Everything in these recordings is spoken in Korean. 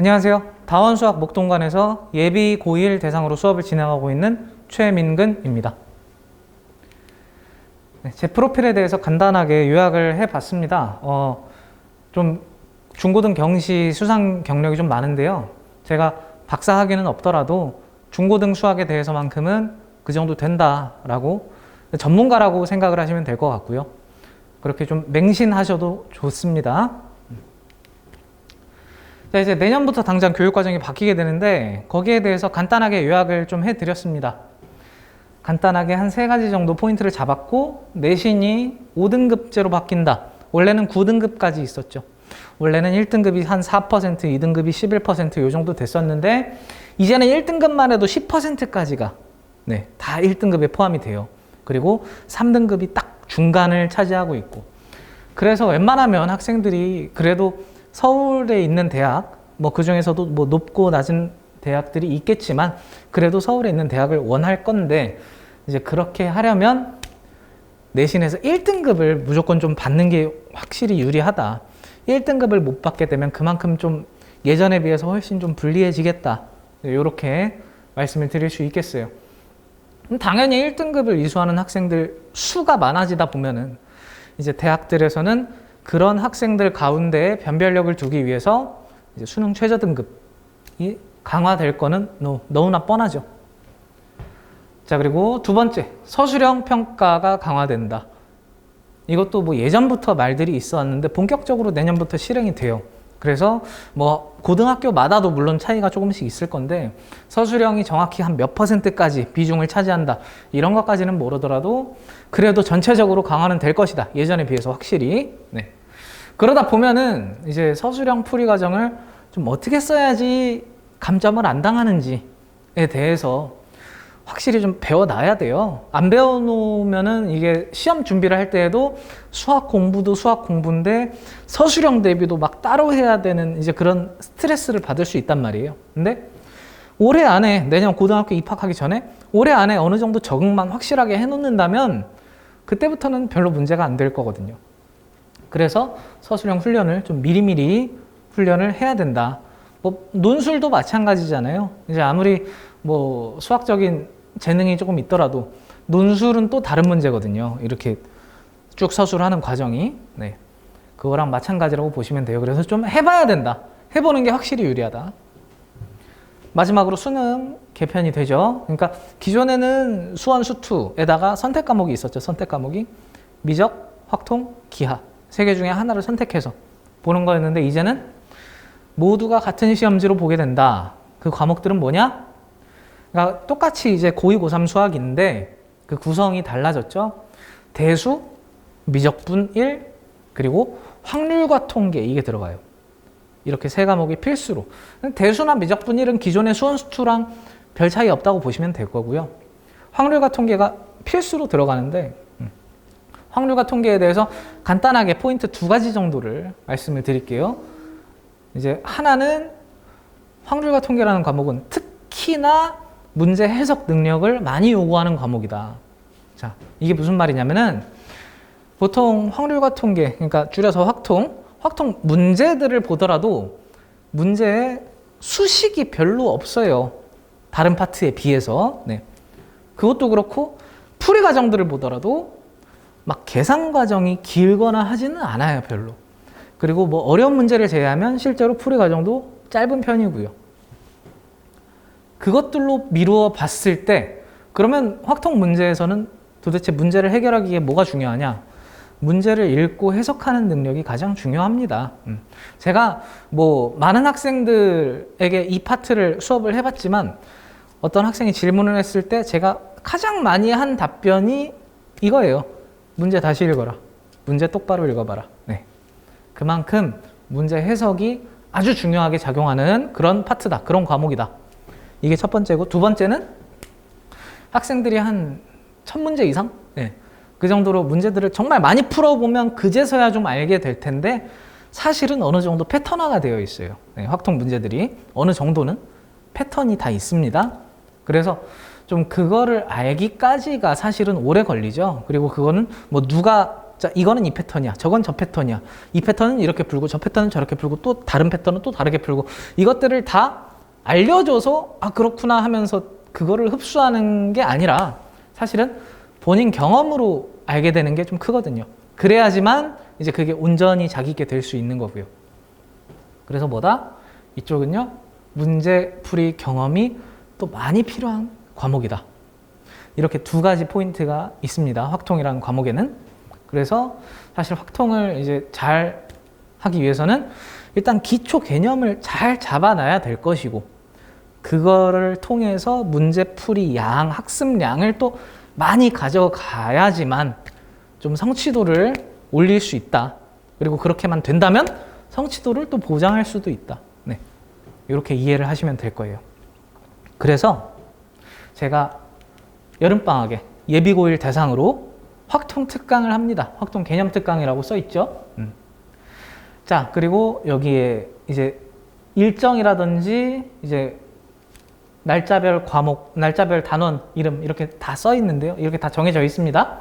안녕하세요. 다원수학 목동관에서 예비 고1 대상으로 수업을 진행하고 있는 최민근입니다. 제 프로필에 대해서 간단하게 요약을 해봤습니다. 좀 중고등 경시 수상 경력이 좀 많은데요. 제가 박사 학위는 없더라도 중고등 수학에 대해서만큼은 그 정도 된다라고 전문가라고 생각을 하시면 될 것 같고요. 그렇게 좀 맹신하셔도 좋습니다. 자, 이제 내년부터 당장 교육과정이 바뀌게 되는데 거기에 대해서 간단하게 요약을 좀 해드렸습니다. 간단하게 한 3가지 정도 포인트를 잡았고, 내신이 5등급제로 바뀐다. 원래는 9등급까지 있었죠. 원래는 1등급이 한 4%, 2등급이 11% 요 정도 됐었는데 이제는 1등급만 해도 10%까지가 다 1등급에 포함이 돼요. 그리고 3등급이 딱 중간을 차지하고 있고, 그래서 웬만하면 학생들이 그래도 서울에 있는 대학, 그 중에서도 높고 낮은 대학들이 있겠지만 그래도 서울에 있는 대학을 원할 건데, 이제 그렇게 하려면 내신에서 1등급을 무조건 좀 받는 게 확실히 유리하다. 1등급을 못 받게 되면 그만큼 좀 예전에 비해서 훨씬 좀 불리해지겠다. 이렇게 말씀을 드릴 수 있겠어요. 당연히 1등급을 이수하는 학생들 수가 많아지다 보면은 이제 대학들에서는 그런 학생들 가운데 변별력을 두기 위해서 이제 수능 최저 등급이 강화될 거는 너무나 뻔하죠. 자, 그리고 두 번째, 서술형 평가가 강화된다. 이것도 예전부터 말들이 있었는데 본격적으로 내년부터 실행이 돼요. 그래서 고등학교마다도 물론 차이가 조금씩 있을 건데 서술형이 정확히 한 몇 %까지 비중을 차지한다, 이런 것까지는 모르더라도 그래도 전체적으로 강화는 될 것이다. 예전에 비해서 확실히. 그러다 보면은 이제 서술형 풀이 과정을 좀 어떻게 써야지 감점을 안 당하는지에 대해서 확실히 좀 배워놔야 돼요. 안 배워놓으면은 이게 시험 준비를 할 때에도 수학 공부도 수학 공부인데 서술형 대비도 막 따로 해야 되는 이제 그런 스트레스를 받을 수 있단 말이에요. 근데 올해 안에, 내년 고등학교 입학하기 전에 올해 안에 어느 정도 적응만 확실하게 해놓는다면 그때부터는 별로 문제가 안 될 거거든요. 그래서 서술형 훈련을 좀 미리미리 훈련을 해야 된다. 논술도 마찬가지잖아요. 이제 아무리 수학적인 재능이 조금 있더라도 논술은 또 다른 문제거든요. 이렇게 쭉 서술하는 과정이. 그거랑 마찬가지라고 보시면 돼요. 그래서 좀 해봐야 된다. 해보는 게 확실히 유리하다. 마지막으로 수능 개편이 되죠. 그러니까 기존에는 수원, 수투에다가 선택 과목이 있었죠. 선택 과목이 미적, 확통, 기하 3개 중에 하나를 선택해서 보는 거였는데 이제는 모두가 같은 시험지로 보게 된다. 그 과목들은 뭐냐? 그러니까 똑같이 이제 고2, 고3 수학인데 그 구성이 달라졌죠. 대수, 미적분 1, 그리고 확률과 통계, 이게 들어가요. 이렇게 3과목이 필수로. 대수나 미적분 1은 기존의 수원, 수투랑 별 차이 없다고 보시면 될 거고요. 확률과 통계가 필수로 들어가는데 확률과 통계에 대해서 간단하게 포인트 2가지 정도를 말씀을 드릴게요. 이제 하나는 확률과 통계라는 과목은 특히나 문제 해석 능력을 많이 요구하는 과목이다. 자, 이게 무슨 말이냐면은 보통 확률과 통계, 그러니까 줄여서 확통 문제들을 보더라도 문제에 수식이 별로 없어요. 다른 파트에 비해서. 그것도 그렇고 풀이 과정들을 보더라도 막 계산 과정이 길거나 하지는 않아요, 별로. 그리고 어려운 문제를 제외하면 실제로 풀이 과정도 짧은 편이고요. 그것들로 미루어 봤을 때 그러면 확통 문제에서는 도대체 문제를 해결하기 위해 뭐가 중요하냐? 문제를 읽고 해석하는 능력이 가장 중요합니다. 제가 많은 학생들에게 이 파트를 수업을 해봤지만 어떤 학생이 질문을 했을 때 제가 가장 많이 한 답변이 이거예요. 문제 다시 읽어라. 문제 똑바로 읽어봐라. 그만큼 문제 해석이 아주 중요하게 작용하는 그런 파트다. 그런 과목이다. 이게 첫 번째고, 두 번째는 학생들이 한 1000문제 이상? 그 정도로 문제들을 정말 많이 풀어보면 그제서야 좀 알게 될 텐데 사실은 어느 정도 패턴화가 되어 있어요. 확통 문제들이 어느 정도는 패턴이 다 있습니다. 그래서 좀 그거를 알기까지가 사실은 오래 걸리죠. 그리고 그거는 누가 자, 이거는 이 패턴이야. 저건 저 패턴이야. 이 패턴은 이렇게 풀고 저 패턴은 저렇게 풀고 또 다른 패턴은 또 다르게 풀고 이것들을 다 알려줘서 아, 그렇구나 하면서 그거를 흡수하는 게 아니라 사실은 본인 경험으로 알게 되는 게 좀 크거든요. 그래야지만 이제 그게 온전히 자기 있게 될 수 있는 거고요. 그래서 뭐다? 이쪽은요, 문제풀이 경험이 또 많이 필요한 과목이다. 이렇게 두 가지 포인트가 있습니다. 확통이라는 과목에는. 그래서 사실 확통을 이제 잘 하기 위해서는 일단 기초 개념을 잘 잡아놔야 될 것이고, 그거를 통해서 문제풀이 양, 학습량을 또 많이 가져가야지만 좀 성취도를 올릴 수 있다. 그리고 그렇게만 된다면 성취도를 또 보장할 수도 있다. 네. 이렇게 이해를 하시면 될 거예요. 그래서 제가 여름방학에 예비고1 대상으로 확통 특강을 합니다. 확통 개념 특강이라고 써 있죠. 자, 그리고 여기에 이제 일정이라든지 이제 날짜별 과목, 날짜별 단원 이름 이렇게 다 써 있는데요. 이렇게 다 정해져 있습니다.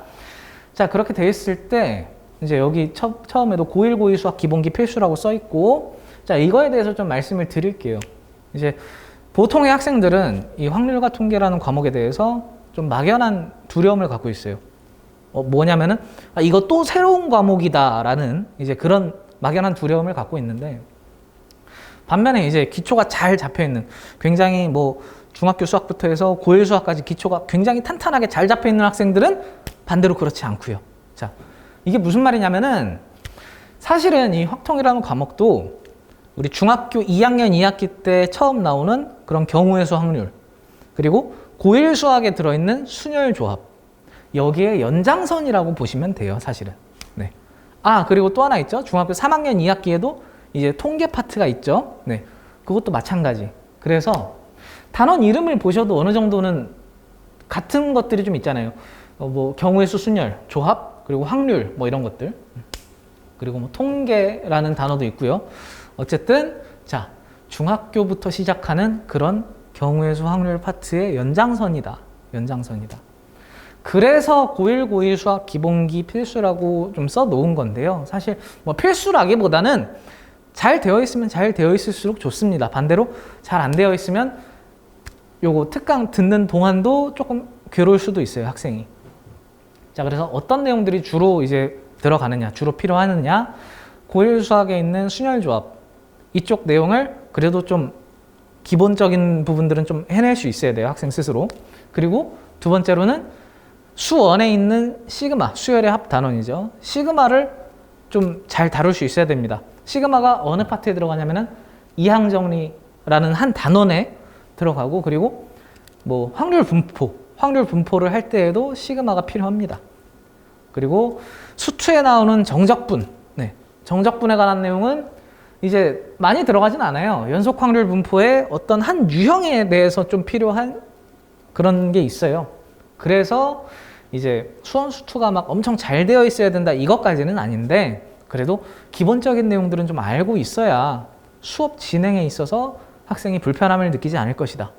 자, 그렇게 되어 있을 때 이제 여기 처음에도 고1, 고2 수학 기본기 필수라고 써 있고, 자, 이거에 대해서 좀 말씀을 드릴게요. 이제 보통의 학생들은 이 확률과 통계라는 과목에 대해서 좀 막연한 두려움을 갖고 있어요. 뭐냐면은 아, 이거 또 새로운 과목이다라는 이제 그런 막연한 두려움을 갖고 있는데, 반면에 이제 기초가 잘 잡혀 있는, 굉장히 뭐 중학교 수학부터 해서 고1 수학까지 기초가 굉장히 탄탄하게 잘 잡혀 있는 학생들은 반대로 그렇지 않고요. 자, 이게 무슨 말이냐면은 사실은 이 확통이라는 과목도 우리 중학교 2학년 2학기 때 처음 나오는 그런 경우의 수 확률, 그리고 고1 수학에 들어있는 순열 조합, 여기에 연장선이라고 보시면 돼요, 사실은. 네. 아, 그리고 또 하나 있죠. 중학교 3학년 2학기에도 이제 통계 파트가 있죠. 네. 그것도 마찬가지. 그래서 단원 이름을 보셔도 어느 정도는 같은 것들이 좀 있잖아요. 뭐 경우의 수 순열, 조합, 그리고 확률, 뭐 이런 것들. 그리고 뭐 통계라는 단어도 있고요. 어쨌든 자, 중학교부터 시작하는 그런 경우의 수 확률 파트의 연장선이다. 연장선이다. 그래서 고1, 고2 수학 기본기 필수라고 좀 써놓은 건데요. 사실 뭐 필수라기보다는 잘 되어 있으면 잘 되어 있을수록 좋습니다. 반대로 잘 안 되어 있으면 요거 특강 듣는 동안도 조금 괴로울 수도 있어요, 학생이. 자, 그래서 어떤 내용들이 주로 이제 들어가느냐, 주로 필요하느냐, 고1 수학에 있는 순열조합, 이쪽 내용을 그래도 좀 기본적인 부분들은 좀 해낼 수 있어야 돼요, 학생 스스로. 그리고 두 번째로는 수원에 있는 시그마, 수열의 합 단원이죠. 시그마를 좀 잘 다룰 수 있어야 됩니다. 시그마가 어느 파트에 들어가냐면은 이항정리라는 한 단원에 들어가고, 그리고 뭐 확률 분포를 할 때에도 시그마가 필요합니다. 그리고 수투에 나오는 정적분, 네, 정적분에 관한 내용은 이제 많이 들어가진 않아요. 연속 확률 분포의 어떤 한 유형에 대해서 좀 필요한 그런 게 있어요. 그래서 이제 수원 수투가 막 엄청 잘 되어 있어야 된다, 이것까지는 아닌데, 그래도 기본적인 내용들은 좀 알고 있어야 수업 진행에 있어서 학생이 불편함을 느끼지 않을 것이다.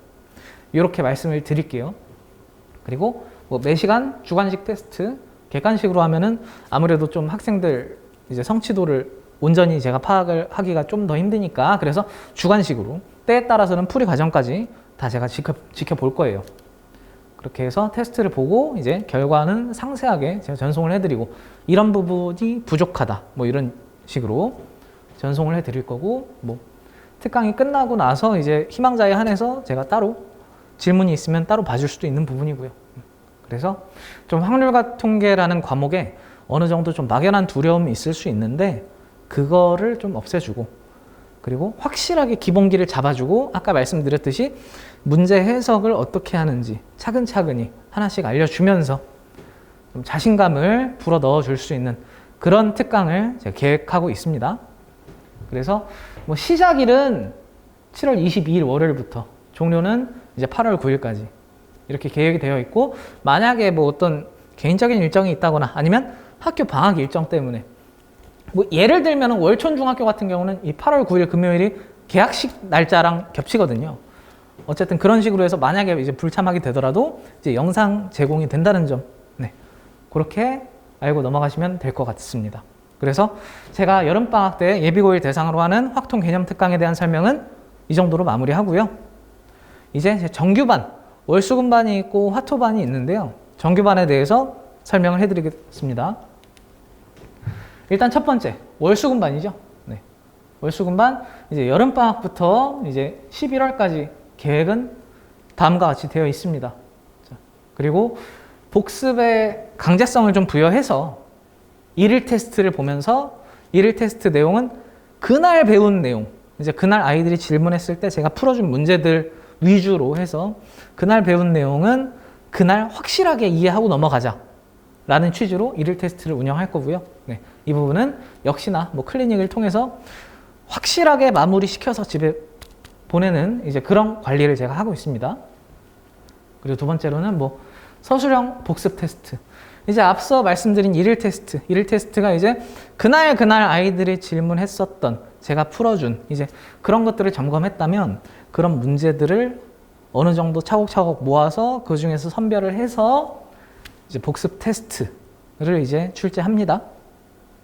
이렇게 말씀을 드릴게요. 그리고 뭐 매시간 주관식 테스트, 객관식으로 하면은 아무래도 좀 학생들 이제 성취도를 온전히 제가 파악을 하기가 좀 더 힘드니까, 그래서 주관식으로 때에 따라서는 풀이 과정까지 다 제가 지켜볼 거예요. 그렇게 해서 테스트를 보고 이제 결과는 상세하게 제가 전송을 해드리고, 이런 부분이 부족하다, 뭐 이런 식으로 전송을 해드릴 거고, 뭐 특강이 끝나고 나서 이제 희망자에 한해서 제가 따로 질문이 있으면 따로 봐줄 수도 있는 부분이고요. 그래서 좀 확률과 통계라는 과목에 어느 정도 좀 막연한 두려움이 있을 수 있는데, 그거를 좀 없애주고, 그리고 확실하게 기본기를 잡아주고, 아까 말씀드렸듯이 문제 해석을 어떻게 하는지 차근차근히 하나씩 알려주면서 좀 자신감을 불어 넣어줄 수 있는 그런 특강을 제가 계획하고 있습니다. 그래서 뭐 시작일은 7월 22일 월요일부터, 종료는 이제 8월 9일까지 이렇게 계획이 되어 있고, 만약에 뭐 어떤 개인적인 일정이 있다거나 아니면 학교 방학 일정 때문에, 뭐 예를 들면 월촌중학교 같은 경우는 이 8월 9일 금요일이 개학식 날짜랑 겹치거든요. 어쨌든 그런 식으로 해서 만약에 이제 불참하게 되더라도 이제 영상 제공이 된다는 점, 네, 그렇게 알고 넘어가시면 될 것 같습니다. 그래서 제가 여름방학 때 예비고1 대상으로 하는 확통 개념 특강에 대한 설명은 이 정도로 마무리하고요. 이제 정규반, 월수금반이 있고 화토반이 있는데요. 정규반에 대해서 설명을 해드리겠습니다. 일단 첫 번째, 월수금반이죠. 네. 월수금반, 이제 여름방학부터 이제 11월까지 계획은 다음과 같이 되어 있습니다. 자, 그리고 복습의 강제성을 좀 부여해서 일일 테스트를 보면서 일일 테스트 내용은 그날 배운 내용, 이제 그날 아이들이 질문했을 때 제가 풀어준 문제들 위주로 해서 그날 배운 내용은 그날 확실하게 이해하고 넘어가자 라는 취지로 일일 테스트를 운영할 거고요. 네, 이 부분은 역시나 뭐 클리닉을 통해서 확실하게 마무리시켜서 집에 보내는 이제 그런 관리를 제가 하고 있습니다. 그리고 두 번째로는 뭐 서술형 복습 테스트. 이제 앞서 말씀드린 일일 테스트가 이제 그날 아이들이 질문했었던 제가 풀어준 이제 그런 것들을 점검했다면 그런 문제들을 어느 정도 차곡차곡 모아서 그 중에서 선별을 해서 이제 복습 테스트를 이제 출제합니다.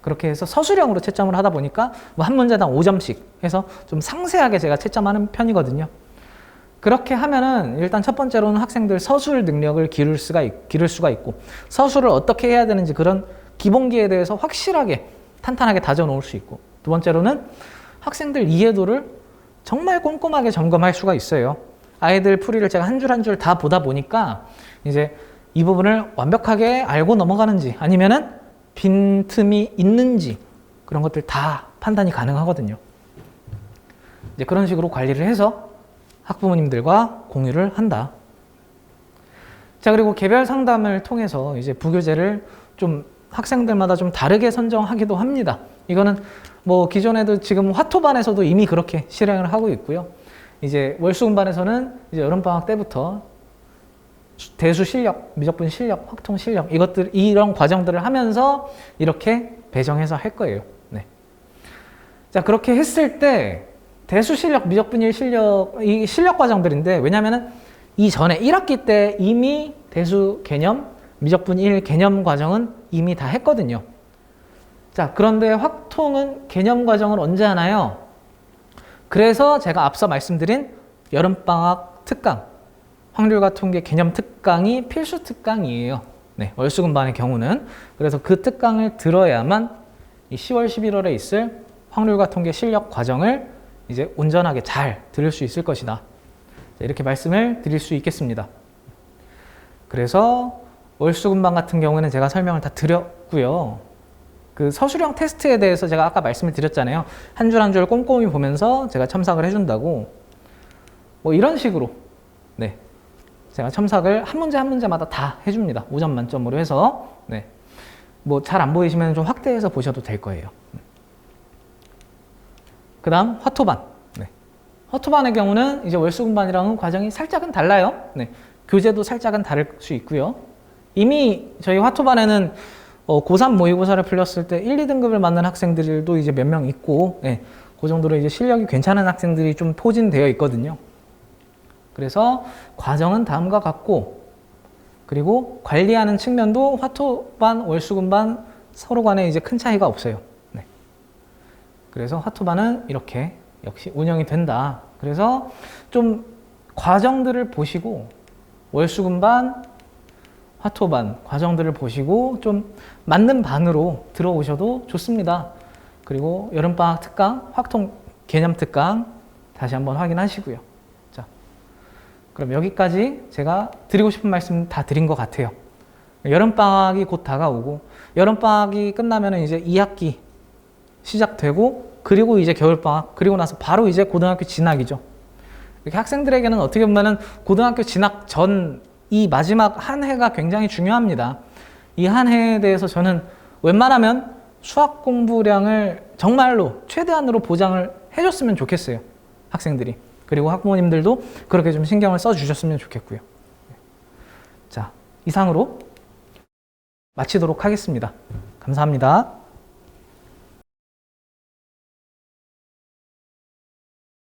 그렇게 해서 서술형으로 채점을 하다 보니까 뭐 한 문제당 5점씩 해서 좀 상세하게 제가 채점하는 편이거든요. 그렇게 하면은 일단 첫 번째로는 학생들 서술 능력을 기를 수가 있고 서술을 어떻게 해야 되는지 그런 기본기에 대해서 확실하게 탄탄하게 다져 놓을 수 있고 두 번째로는 학생들 이해도를 정말 꼼꼼하게 점검할 수가 있어요. 아이들 풀이를 제가 한 줄 한 줄 다 보다 보니까 이제 이 부분을 완벽하게 알고 넘어가는지 아니면은 빈틈이 있는지 그런 것들 다 판단이 가능하거든요. 이제 그런 식으로 관리를 해서 학부모님들과 공유를 한다. 자, 그리고 개별 상담을 통해서 이제 부교재를 좀 학생들마다 좀 다르게 선정하기도 합니다. 이거는 뭐 기존에도 지금 화토반에서도 이미 그렇게 실행을 하고 있고요. 이제 월수금반에서는 이제 여름방학 때부터 대수 실력, 미적분 실력, 확통 실력 이런 과정들을 하면서 이렇게 배정해서 할 거예요. 네. 자, 그렇게 했을 때 대수 실력, 미적분 1 실력, 이 실력 과정들인데 왜냐면은 이전에 1학기 때 이미 대수 개념, 미적분 1 개념 과정은 이미 다 했거든요. 자, 그런데 확통은 개념 과정을 언제 하나요? 그래서 제가 앞서 말씀드린 여름방학 특강, 확률과 통계 개념 특강이 필수 특강이에요. 네, 월수금반의 경우는. 그래서 그 특강을 들어야만 이 10월, 11월에 있을 확률과 통계 실력 과정을 이제 온전하게 잘 들을 수 있을 것이다. 이렇게 말씀을 드릴 수 있겠습니다. 그래서 월수금반 같은 경우는 제가 설명을 다 드렸고요. 그 서술형 테스트에 대해서 제가 아까 말씀을 드렸잖아요. 한 줄 한 줄 꼼꼼히 보면서 제가 첨삭을 해준다고. 뭐 이런 식으로 네, 제가 첨삭을 한 문제 한 문제마다 다 해줍니다. 5점 만점으로 해서. 네, 뭐 잘 안 보이시면 좀 확대해서 보셔도 될 거예요. 그 다음 화토반. 네. 화토반의 경우는 이제 월수금반이랑은 과정이 살짝은 달라요. 네. 교재도 살짝은 다를 수 있고요. 이미 저희 화토반에는 고3 모의고사를 풀렸을 때 1, 2등급을 맞는 학생들도 이제 몇 명 있고, 네. 그 정도로 이제 실력이 괜찮은 학생들이 좀 포진되어 있거든요. 그래서 과정은 다음과 같고, 그리고 관리하는 측면도 화토반, 월수금반 서로 간에 이제 큰 차이가 없어요. 그래서 화토반은 이렇게 역시 운영이 된다. 그래서 좀 과정들을 보시고 월수금반, 화토반 과정들을 보시고 좀 맞는 반으로 들어오셔도 좋습니다. 그리고 여름방학 특강, 확통 개념 특강 다시 한번 확인하시고요. 자, 그럼 여기까지 제가 드리고 싶은 말씀 다 드린 것 같아요. 여름방학이 곧 다가오고 여름방학이 끝나면 이제 2학기 시작되고 그리고 이제 겨울방학 그리고 나서 바로 이제 고등학교 진학이죠. 이렇게 학생들에게는 어떻게 보면은 고등학교 진학 전 이 마지막 한 해가 굉장히 중요합니다. 이 한 해에 대해서 저는 웬만하면 수학 공부량을 정말로 최대한으로 보장을 해줬으면 좋겠어요. 학생들이. 그리고 학부모님들도 그렇게 좀 신경을 써주셨으면 좋겠고요. 자, 이상으로 마치도록 하겠습니다. 감사합니다.